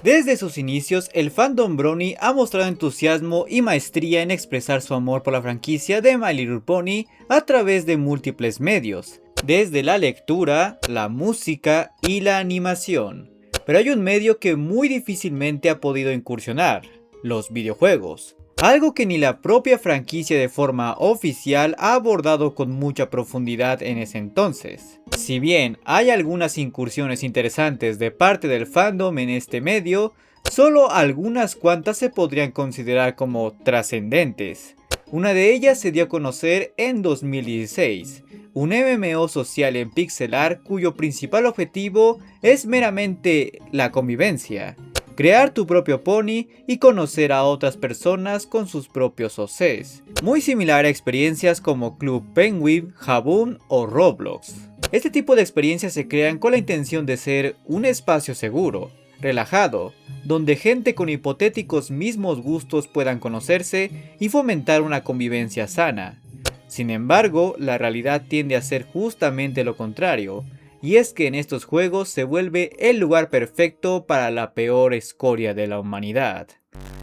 Desde sus inicios, el fandom Brony ha mostrado entusiasmo y maestría en expresar su amor por la franquicia de My Little Pony a través de múltiples medios, desde la lectura, la música y la animación. Pero hay un medio que muy difícilmente ha podido incursionar: los videojuegos. Algo que ni la propia franquicia de forma oficial ha abordado con mucha profundidad en ese entonces. Si bien hay algunas incursiones interesantes de parte del fandom en este medio, solo algunas cuantas se podrían considerar como trascendentes. Una de ellas se dio a conocer en 2016, un MMO social en pixel art cuyo principal objetivo es meramente la convivencia. Crear tu propio pony y conocer a otras personas con sus propios OCs, muy similar a experiencias como Club Penguin, Haboom o Roblox. Este tipo de experiencias se crean con la intención de ser un espacio seguro, relajado, donde gente con hipotéticos mismos gustos puedan conocerse y fomentar una convivencia sana. Sin embargo, la realidad tiende a ser justamente lo contrario, y es que en estos juegos se vuelve el lugar perfecto para la peor escoria de la humanidad: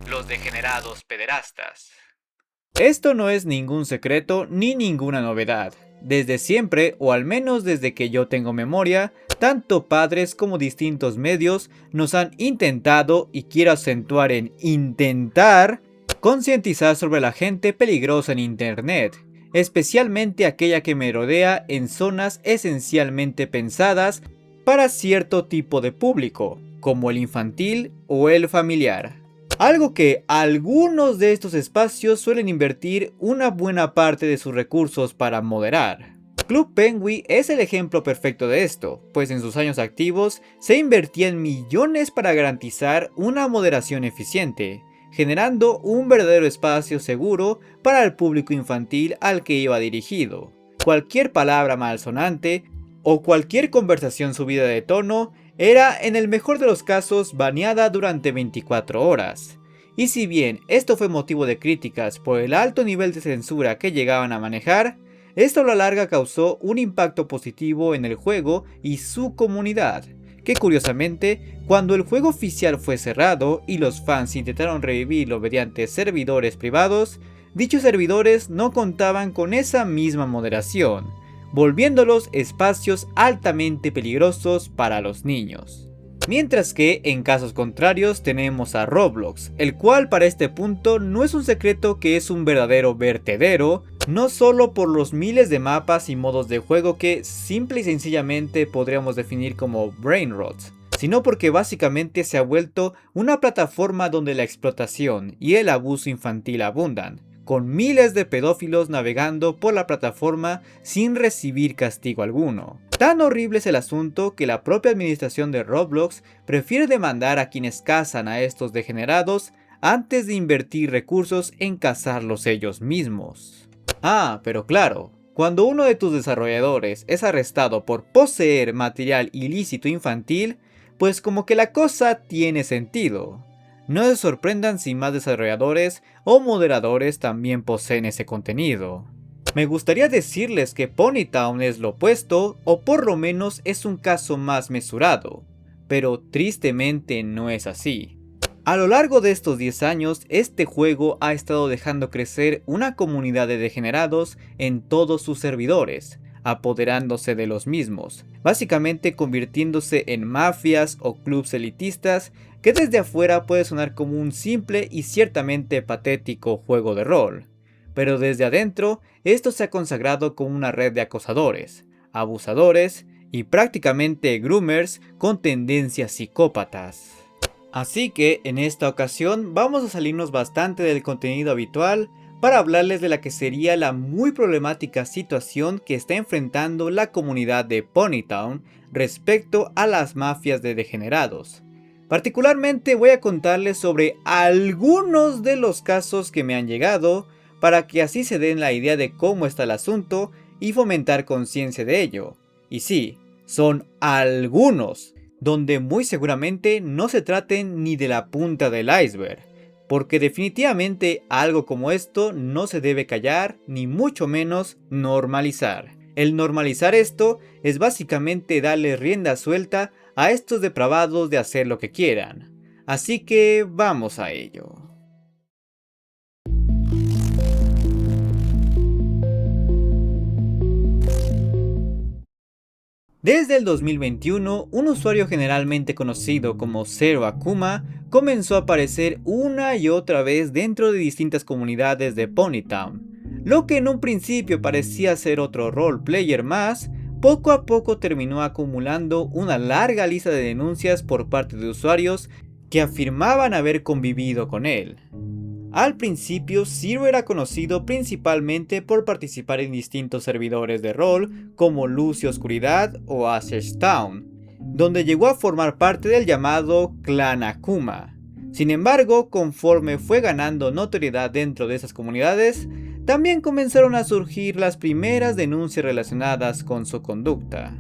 los degenerados pederastas. Esto no es ningún secreto ni ninguna novedad. Desde siempre, o al menos desde que yo tengo memoria, tanto padres como distintos medios nos han intentado, y quiero acentuar en intentar, concientizar sobre la gente peligrosa en internet, especialmente aquella que merodea en zonas esencialmente pensadas para cierto tipo de público, como el infantil o el familiar. Algo que algunos de estos espacios suelen invertir una buena parte de sus recursos para moderar. Club Penguin es el ejemplo perfecto de esto, pues en sus años activos se invertían millones para garantizar una moderación eficiente, generando un verdadero espacio seguro para el público infantil al que iba dirigido. Cualquier palabra malsonante o cualquier conversación subida de tono era, en el mejor de los casos, baneada durante 24 horas. Y si bien esto fue motivo de críticas por el alto nivel de censura que llegaban a manejar, esto a la larga causó un impacto positivo en el juego y su comunidad, que curiosamente, cuando el juego oficial fue cerrado y los fans intentaron revivirlo mediante servidores privados, dichos servidores no contaban con esa misma moderación, volviéndolos espacios altamente peligrosos para los niños. Mientras que, en casos contrarios, tenemos a Roblox, el cual para este punto no es un secreto que es un verdadero vertedero, no solo por los miles de mapas y modos de juego que simple y sencillamente podríamos definir como brain rot, sino porque básicamente se ha vuelto una plataforma donde la explotación y el abuso infantil abundan, con miles de pedófilos navegando por la plataforma sin recibir castigo alguno. Tan horrible es el asunto que la propia administración de Roblox prefiere demandar a quienes cazan a estos degenerados antes de invertir recursos en cazarlos ellos mismos. Ah, pero claro, cuando uno de tus desarrolladores es arrestado por poseer material ilícito infantil, pues como que la cosa tiene sentido. No se sorprendan si más desarrolladores o moderadores también poseen ese contenido. Me gustaría decirles que Ponytown es lo opuesto, o por lo menos es un caso más mesurado, pero tristemente no es así. A lo largo de estos 10 años, este juego ha estado dejando crecer una comunidad de degenerados en todos sus servidores, apoderándose de los mismos, básicamente convirtiéndose en mafias o clubs elitistas que desde afuera puede sonar como un simple y ciertamente patético juego de rol, pero desde adentro esto se ha consagrado como una red de acosadores, abusadores y prácticamente groomers con tendencias psicópatas. Así que en esta ocasión vamos a salirnos bastante del contenido habitual para hablarles de la que sería la muy problemática situación que está enfrentando la comunidad de Ponytown respecto a las mafias de degenerados. Particularmente voy a contarles sobre algunos de los casos que me han llegado, para que así se den la idea de cómo está el asunto y fomentar conciencia de ello. Y sí, son algunos, donde muy seguramente no se traten ni de la punta del iceberg, porque definitivamente algo como esto no se debe callar ni mucho menos normalizar. El normalizar esto es básicamente darle rienda suelta a estos depravados de hacer lo que quieran. así que vamos a ello. Desde el 2021, un usuario generalmente conocido como Zero Akuma comenzó a aparecer una y otra vez dentro de distintas comunidades de Ponytown. Lo que en un principio parecía ser otro roleplayer más, poco a poco terminó acumulando una larga lista de denuncias por parte de usuarios que afirmaban haber convivido con él. Al principio, Zero era conocido principalmente por participar en distintos servidores de rol como Luz y Oscuridad o Ashes Town, donde llegó a formar parte del llamado Clan Akuma. Sin embargo, conforme fue ganando notoriedad dentro de esas comunidades, también comenzaron a surgir las primeras denuncias relacionadas con su conducta.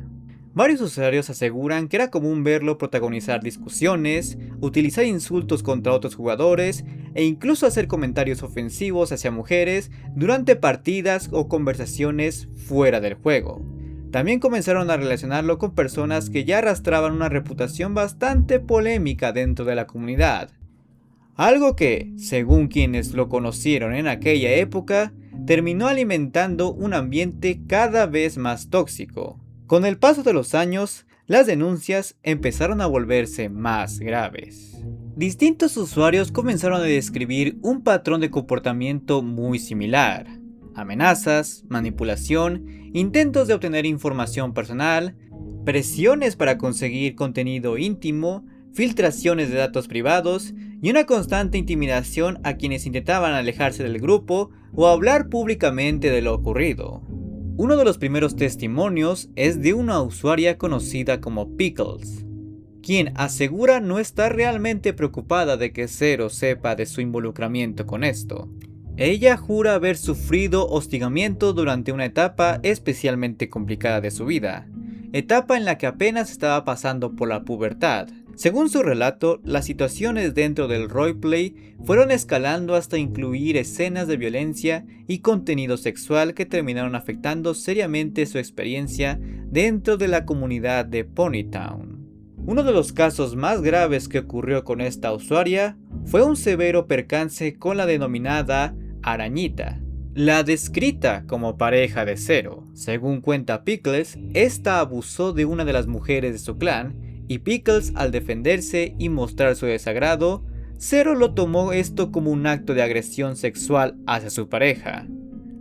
Varios usuarios aseguran que era común verlo protagonizar discusiones, utilizar insultos contra otros jugadores e incluso hacer comentarios ofensivos hacia mujeres durante partidas o conversaciones fuera del juego. También comenzaron a relacionarlo con personas que ya arrastraban una reputación bastante polémica dentro de la comunidad. Algo que, según quienes lo conocieron en aquella época, terminó alimentando un ambiente cada vez más tóxico. Con el paso de los años, las denuncias empezaron a volverse más graves. Distintos usuarios comenzaron a describir un patrón de comportamiento muy similar. Amenazas, manipulación, intentos de obtener información personal, presiones para conseguir contenido íntimo, filtraciones de datos privados y una constante intimidación a quienes intentaban alejarse del grupo o hablar públicamente de lo ocurrido. Uno de los primeros testimonios es de una usuaria conocida como Pickles, quien asegura no estar realmente preocupada de que Zero sepa de su involucramiento con esto. Ella jura haber sufrido hostigamiento durante una etapa especialmente complicada de su vida, etapa en la que apenas estaba pasando por la pubertad. Según su relato, las situaciones dentro del roleplay fueron escalando hasta incluir escenas de violencia y contenido sexual que terminaron afectando seriamente su experiencia dentro de la comunidad de Ponytown. Uno de los casos más graves que ocurrió con esta usuaria fue un severo percance con la denominada Arañita, la descrita como pareja de Zero. Según cuenta Pickles, esta abusó de una de las mujeres de su clan y Pickles, al defenderse y mostrar su desagrado, Zero lo tomó esto como un acto de agresión sexual hacia su pareja.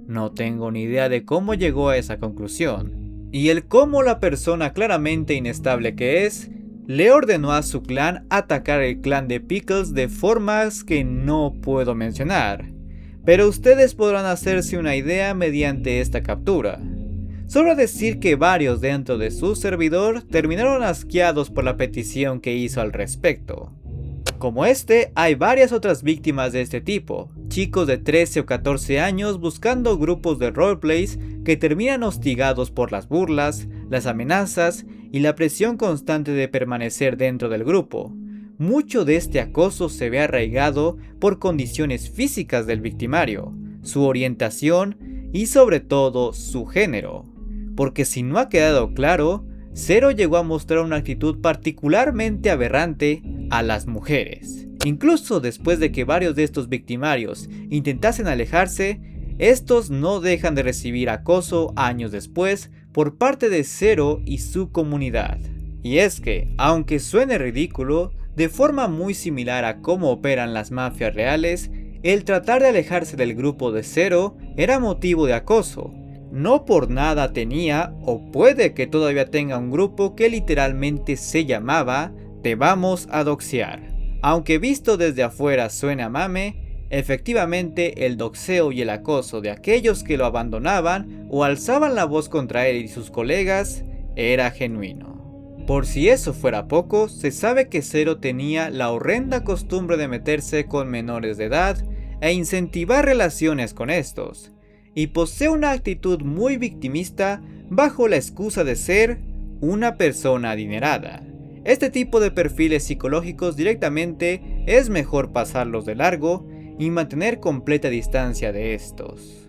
No tengo ni idea de cómo llegó a esa conclusión, y el cómo la persona claramente inestable que es, le ordenó a su clan atacar el clan de Pickles de formas que no puedo mencionar, pero ustedes podrán hacerse una idea mediante esta captura. Sobra decir que varios dentro de su servidor terminaron asqueados por la petición que hizo al respecto. Como este, hay varias otras víctimas de este tipo, chicos de 13 o 14 años buscando grupos de roleplays que terminan hostigados por las burlas, las amenazas y la presión constante de permanecer dentro del grupo. Mucho de este acoso se ve arraigado por condiciones físicas del victimario, su orientación y sobre todo su género. Porque si no ha quedado claro, Zero llegó a mostrar una actitud particularmente aberrante a las mujeres. Incluso después de que varios de estos victimarios intentasen alejarse, estos no dejan de recibir acoso años después por parte de Zero y su comunidad. Y es que, aunque suene ridículo, de forma muy similar a cómo operan las mafias reales, el tratar de alejarse del grupo de Zero era motivo de acoso. No por nada tenía, o puede que todavía tenga, un grupo que literalmente se llamaba Te vamos a doxear. Aunque visto desde afuera suena mame, efectivamente el doxeo y el acoso de aquellos que lo abandonaban o alzaban la voz contra él y sus colegas era genuino. Por si eso fuera poco, se sabe que Zero tenía la horrenda costumbre de meterse con menores de edad e incentivar relaciones con estos, y posee una actitud muy victimista bajo la excusa de ser una persona adinerada. Este tipo de perfiles psicológicos directamente es mejor pasarlos de largo y mantener completa distancia de estos.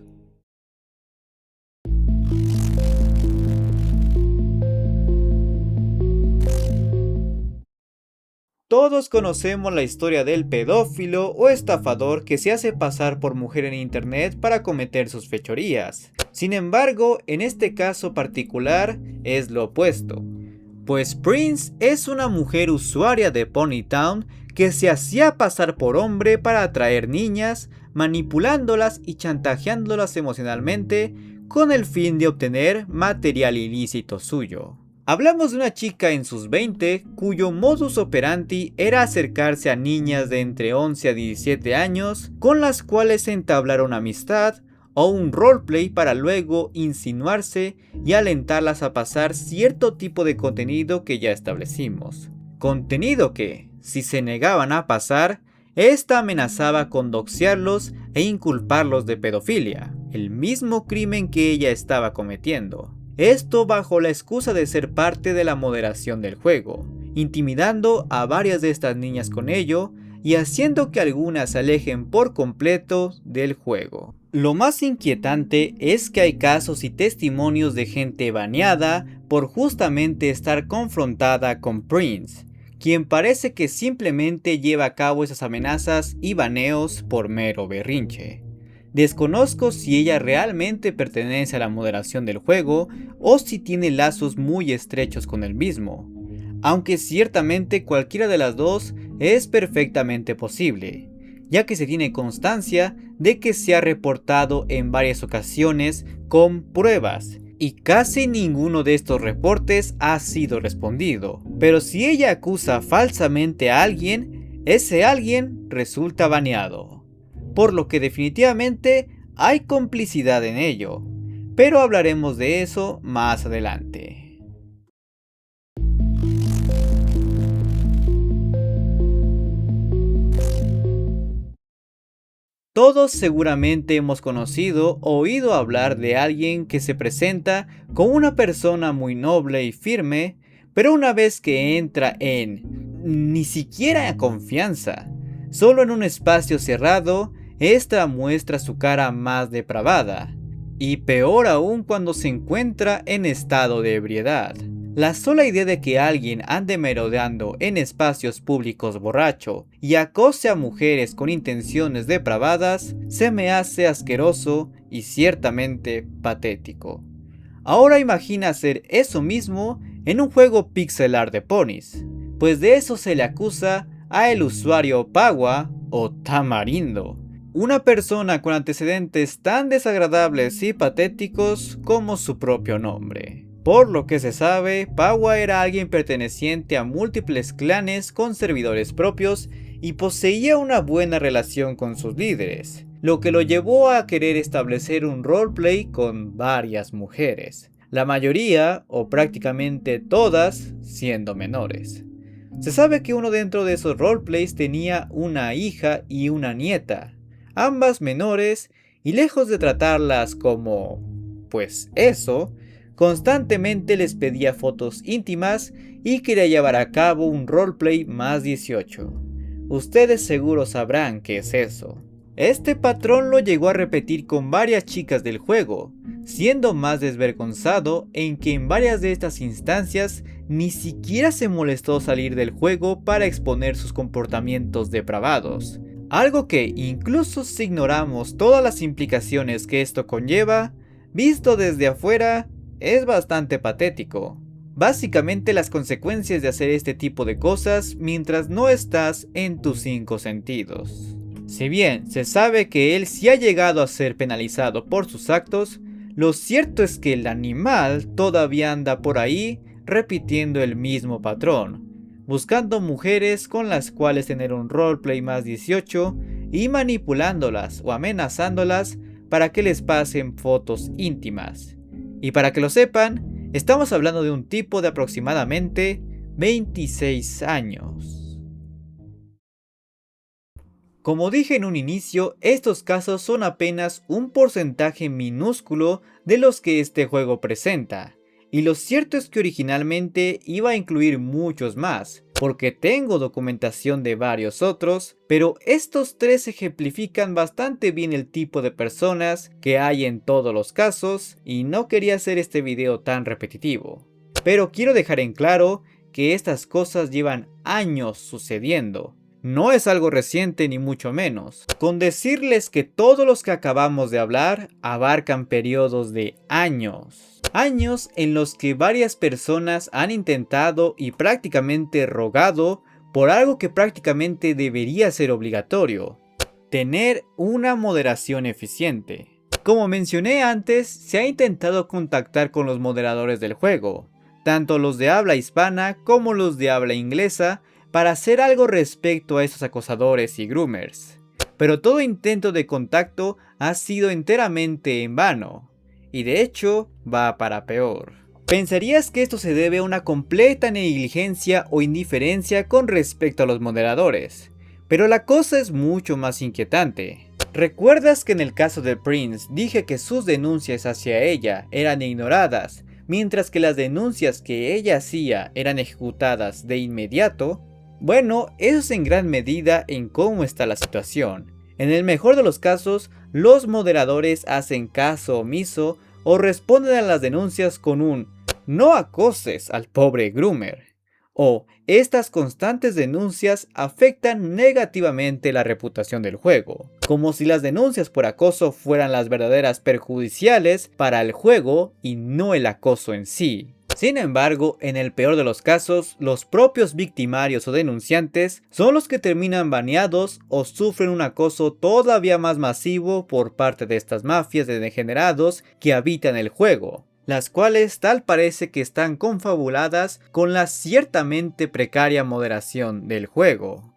Todos conocemos la historia del pedófilo o estafador que se hace pasar por mujer en internet para cometer sus fechorías. Sin embargo, en este caso particular es lo opuesto, pues Prince es una mujer usuaria de Ponytown que se hacía pasar por hombre para atraer niñas, manipulándolas y chantajeándolas emocionalmente con el fin de obtener material ilícito suyo. Hablamos de una chica en sus 20 cuyo modus operandi era acercarse a niñas de entre 11 a 17 años con las cuales entablaron amistad o un roleplay para luego insinuarse y alentarlas a pasar cierto tipo de contenido que ya establecimos. Contenido que, si se negaban a pasar, esta amenazaba con doxearlos e inculparlos de pedofilia, el mismo crimen que ella estaba cometiendo. Esto bajo la excusa de ser parte de la moderación del juego, intimidando a varias de estas niñas con ello y haciendo que algunas se alejen por completo del juego. Lo más inquietante es que hay casos y testimonios de gente baneada por justamente estar confrontada con Prince, quien parece que simplemente lleva a cabo esas amenazas y baneos por mero berrinche. Desconozco si ella realmente pertenece a la moderación del juego o si tiene lazos muy estrechos con el mismo, aunque ciertamente cualquiera de las dos es perfectamente posible, ya que se tiene constancia de que se ha reportado en varias ocasiones con pruebas, y casi ninguno de estos reportes ha sido respondido. Pero si ella acusa falsamente a alguien, ese alguien resulta baneado. Por lo que definitivamente hay complicidad en ello, pero hablaremos de eso más adelante. Todos seguramente hemos conocido o oído hablar de alguien que se presenta como una persona muy noble y firme, pero una vez que entra en ni siquiera confianza, solo en un espacio cerrado, esta muestra su cara más depravada, y peor aún cuando se encuentra en estado de ebriedad. La sola idea de que alguien ande merodeando en espacios públicos borracho y acose a mujeres con intenciones depravadas se me hace asqueroso y ciertamente patético. Ahora imagina hacer eso mismo en un juego pixelar de ponis, pues de eso se le acusa a el usuario Paua o Tamarindo, una persona con antecedentes tan desagradables y patéticos como su propio nombre. Por lo que se sabe, Paua era alguien perteneciente a múltiples clanes con servidores propios y poseía una buena relación con sus líderes, lo que lo llevó a querer establecer un roleplay con varias mujeres, la mayoría o prácticamente todas siendo menores. Se sabe que uno dentro de esos roleplays tenía una hija y una nieta, ambas menores, y lejos de tratarlas como, pues eso, constantemente les pedía fotos íntimas y quería llevar a cabo un roleplay más 18. Ustedes seguro sabrán qué es eso. Este patrón lo llegó a repetir con varias chicas del juego, siendo más desvergonzado en que en varias de estas instancias ni siquiera se molestó salir del juego para exponer sus comportamientos depravados. Algo que, incluso si ignoramos todas las implicaciones que esto conlleva, visto desde afuera, es bastante patético. Básicamente las consecuencias de hacer este tipo de cosas mientras no estás en tus 5 sentidos. Si bien se sabe que él sí ha llegado a ser penalizado por sus actos, lo cierto es que el animal todavía anda por ahí repitiendo el mismo patrón, buscando mujeres con las cuales tener un roleplay más 18 y manipulándolas o amenazándolas para que les pasen fotos íntimas. Y para que lo sepan, estamos hablando de un tipo de aproximadamente 26 años. Como dije en un inicio, estos casos son apenas un porcentaje minúsculo de los que este juego presenta. Y lo cierto es que originalmente iba a incluir muchos más, porque tengo documentación de varios otros, pero estos 3 ejemplifican bastante bien el tipo de personas que hay en todos los casos y no quería hacer este video tan repetitivo. Pero quiero dejar en claro que estas cosas llevan años sucediendo. No es algo reciente ni mucho menos. Con decirles que todos los que acabamos de hablar abarcan periodos de años. Años en los que varias personas han intentado y prácticamente rogado por algo que prácticamente debería ser obligatorio: tener una moderación eficiente. Como mencioné antes, se ha intentado contactar con los moderadores del juego, tanto los de habla hispana como los de habla inglesa, para hacer algo respecto a esos acosadores y groomers. Pero todo intento de contacto ha sido enteramente en vano, y de hecho va para peor. Pensarías que esto se debe a una completa negligencia o indiferencia con respecto a los moderadores, pero la cosa es mucho más inquietante. ¿Recuerdas que en el caso de Prince dije que sus denuncias hacia ella eran ignoradas, mientras que las denuncias que ella hacía eran ejecutadas de inmediato? Bueno, eso es en gran medida en cómo está la situación. En el mejor de los casos, los moderadores hacen caso omiso o responden a las denuncias con un "no acoses al pobre groomer", o "estas constantes denuncias afectan negativamente la reputación del juego", como si las denuncias por acoso fueran las verdaderas perjudiciales para el juego y no el acoso en sí. Sin embargo, en el peor de los casos, los propios victimarios o denunciantes son los que terminan baneados o sufren un acoso todavía más masivo por parte de estas mafias de degenerados que habitan el juego, las cuales tal parece que están confabuladas con la ciertamente precaria moderación del juego.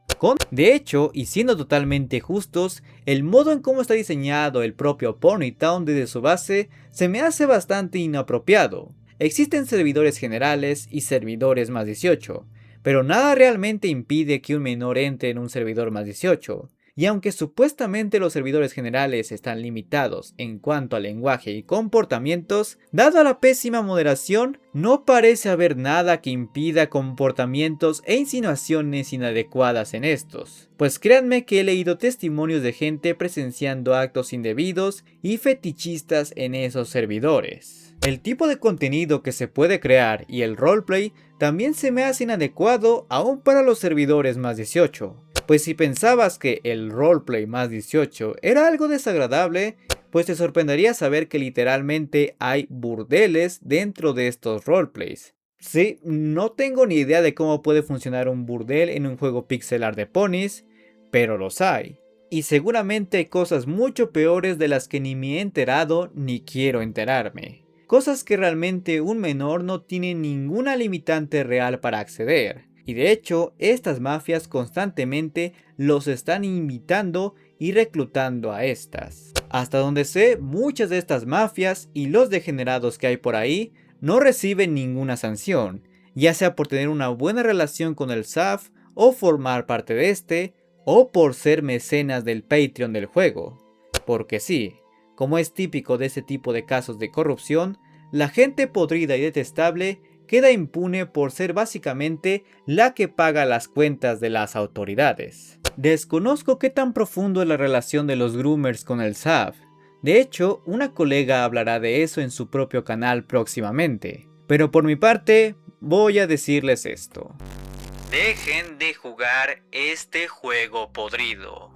De hecho, y siendo totalmente justos, el modo en cómo está diseñado el propio Ponytown desde su base se me hace bastante inapropiado. Existen servidores generales y servidores más 18, pero nada realmente impide que un menor entre en un servidor más 18. Y aunque supuestamente los servidores generales están limitados en cuanto a lenguaje y comportamientos, dado la pésima moderación, no parece haber nada que impida comportamientos e insinuaciones inadecuadas en estos. Pues créanme que he leído testimonios de gente presenciando actos indebidos y fetichistas en esos servidores. El tipo de contenido que se puede crear y el roleplay también se me hace inadecuado aún para los servidores más 18. Pues si pensabas que el roleplay más 18 era algo desagradable, pues te sorprendería saber que literalmente hay burdeles dentro de estos roleplays. Sí, no tengo ni idea de cómo puede funcionar un burdel en un juego pixelar de ponis, pero los hay. Y seguramente hay cosas mucho peores de las que ni me he enterado ni quiero enterarme. Cosas que realmente un menor no tiene ninguna limitante real para acceder. Y de hecho, estas mafias constantemente los están invitando y reclutando a estas. Hasta donde sé, muchas de estas mafias y los degenerados que hay por ahí no reciben ninguna sanción, ya sea por tener una buena relación con el SAF o formar parte de este, o por ser mecenas del Patreon del juego. Porque sí, como es típico de este tipo de casos de corrupción, la gente podrida y detestable queda impune por ser básicamente la que paga las cuentas de las autoridades. Desconozco qué tan profundo es la relación de los groomers con el SAF. De hecho, una colega hablará de eso en su propio canal próximamente. Pero por mi parte, voy a decirles esto: dejen de jugar este juego podrido.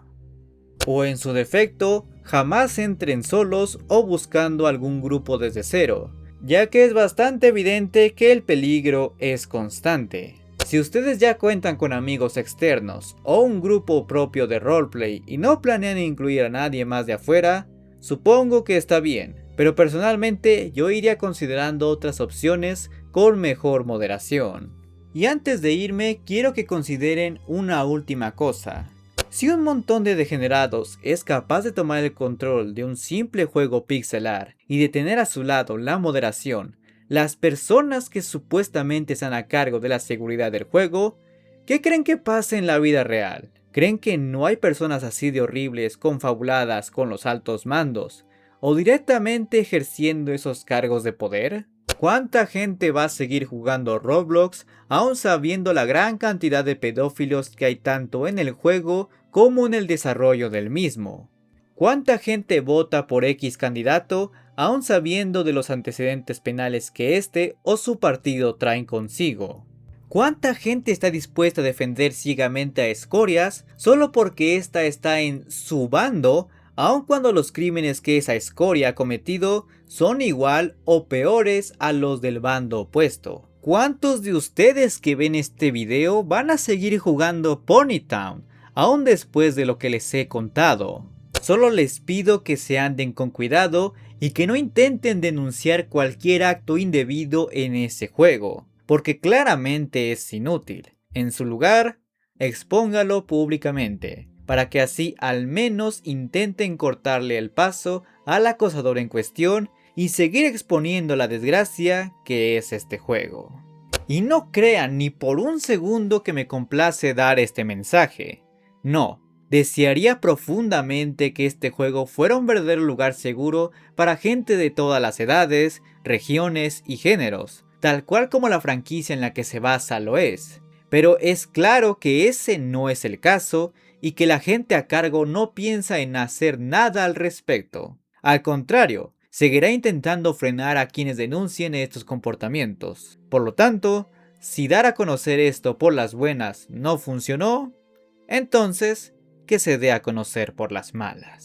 O en su defecto, jamás entren solos o buscando algún grupo desde cero, ya que es bastante evidente que el peligro es constante. Si ustedes ya cuentan con amigos externos o un grupo propio de roleplay y no planean incluir a nadie más de afuera, supongo que está bien, pero personalmente yo iría considerando otras opciones con mejor moderación. Y antes de irme, quiero que consideren una última cosa. Si un montón de degenerados es capaz de tomar el control de un simple juego pixelar y de tener a su lado la moderación, las personas que supuestamente están a cargo de la seguridad del juego, ¿qué creen que pasa en la vida real? ¿Creen que no hay personas así de horribles confabuladas con los altos mandos o directamente ejerciendo esos cargos de poder? ¿Cuánta gente va a seguir jugando Roblox aún sabiendo la gran cantidad de pedófilos que hay tanto en el juego como en el desarrollo del mismo? ¿Cuánta gente vota por X candidato aún sabiendo de los antecedentes penales que este o su partido traen consigo? ¿Cuánta gente está dispuesta a defender ciegamente a Escorias solo porque ésta está en su bando, aun cuando los crímenes que esa escoria ha cometido son igual o peores a los del bando opuesto? ¿Cuántos de ustedes que ven este video van a seguir jugando Ponytown, aun después de lo que les he contado? Solo les pido que se anden con cuidado y que no intenten denunciar cualquier acto indebido en ese juego, porque claramente es inútil. En su lugar, expóngalo públicamente, para que así al menos intenten cortarle el paso al acosador en cuestión y seguir exponiendo la desgracia que es este juego. Y no crean ni por un segundo que me complace dar este mensaje. No, desearía profundamente que este juego fuera un verdadero lugar seguro para gente de todas las edades, regiones y géneros, tal cual como la franquicia en la que se basa lo es. Pero es claro que ese no es el caso y que la gente a cargo no piensa en hacer nada al respecto. Al contrario, seguirá intentando frenar a quienes denuncien estos comportamientos. Por lo tanto, si dar a conocer esto por las buenas no funcionó, entonces que se dé a conocer por las malas.